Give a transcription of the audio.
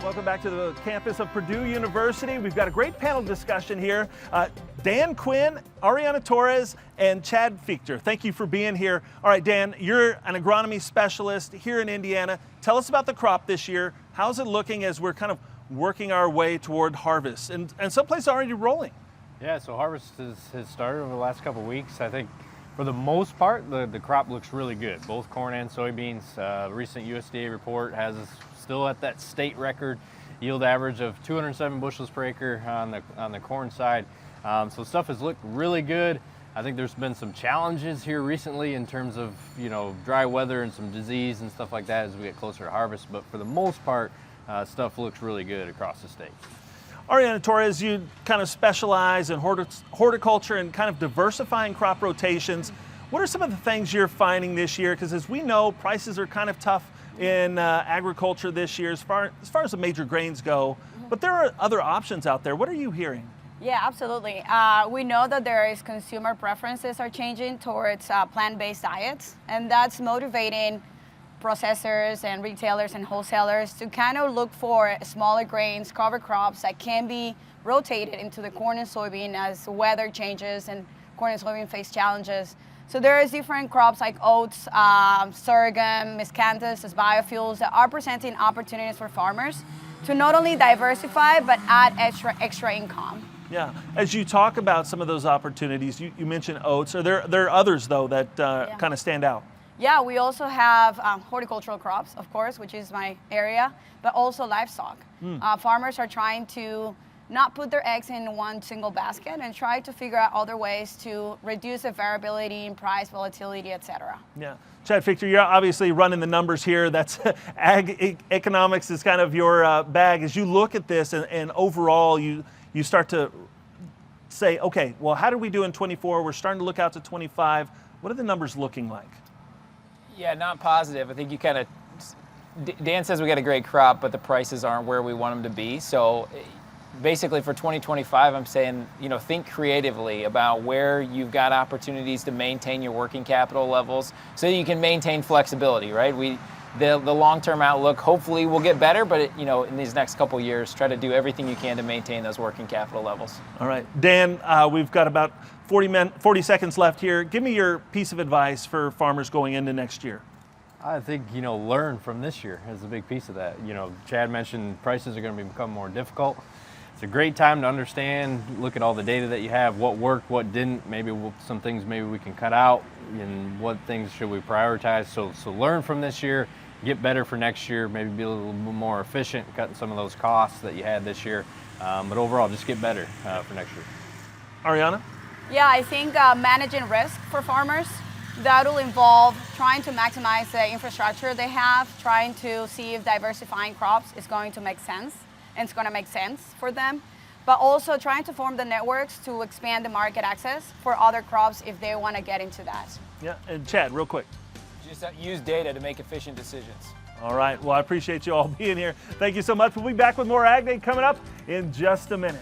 Welcome back to the campus of Purdue University. We've got a great panel discussion here. Dan Quinn, Ariana Torres, and Chad Fichter. Thank you for being here. All right, Dan, you're an agronomy specialist here in Indiana. Tell us about the crop this year. How's it looking as we're kind of working our way toward harvest? And some places are already rolling. Yeah, so harvest has started over the last couple of weeks. I think for the most part, the crop looks really good, both corn and soybeans. The recent USDA report has us still at that state record yield average of 207 bushels per acre on the corn side. So stuff has looked really good. I think there's been some challenges here recently in terms of, dry weather and some disease and stuff like that as we get closer to harvest. But for the most part, stuff looks really good across the state. Ariana Torres, you kind of specialize in horticulture and kind of diversifying crop rotations. What are some of the things you're finding this year? Because as we know, prices are kind of tough in agriculture this year as far as the major grains go, but there are other options out there. What are you hearing? Yeah, absolutely. We know that there is consumer preferences are changing towards plant-based diets, and that's motivating processors and retailers and wholesalers to kind of look for smaller grains, cover crops that can be rotated into the corn and soybean as weather changes and corn and soybean face challenges. So there is different crops like oats, sorghum, miscanthus as biofuels that are presenting opportunities for farmers to not only diversify but add extra income. Yeah, as you talk about some of those opportunities, you mentioned oats. Are there others though that kind of stand out? Yeah, we also have horticultural crops, of course, which is my area, but also livestock. Farmers are trying to not put their eggs in one single basket and try to figure out other ways to reduce the variability in price, volatility, etc. Yeah. Chad Fichter, you're obviously running the numbers here. That's ag economics is kind of your bag. As you look at this and overall you start to say, okay, well, how did we do in 24? We're starting to look out to 25. What are the numbers looking like? Yeah, not positive. I think you kind of, Dan says we got a great crop, but the prices aren't where we want them to be. So basically for 2025, I'm saying, think creatively about where you've got opportunities to maintain your working capital levels so you can maintain flexibility, right? The long-term outlook hopefully will get better, but in these next couple years, try to do everything you can to maintain those working capital levels. All right, Dan, we've got about 40 seconds left here. Give me your piece of advice for farmers going into next year. I think, learn from this year is a big piece of that. Chad mentioned prices are going to become more difficult. It's a great time to understand, look at all the data that you have, what worked, what didn't, maybe some things maybe we can cut out, and what things should we prioritize. So learn from this year, get better for next year, maybe be a little bit more efficient, cutting some of those costs that you had this year. But overall, just get better for next year. Ariana? Yeah, I think managing risk for farmers, that'll involve trying to maximize the infrastructure they have, trying to see if diversifying crops is going to make sense, and it's going to make sense for them, but also trying to form the networks to expand the market access for other crops if they want to get into that. Yeah, and Chad, real quick. Just use data to make efficient decisions. All right, well, I appreciate you all being here. Thank you so much. We'll be back with more Ag Day coming up in just a minute.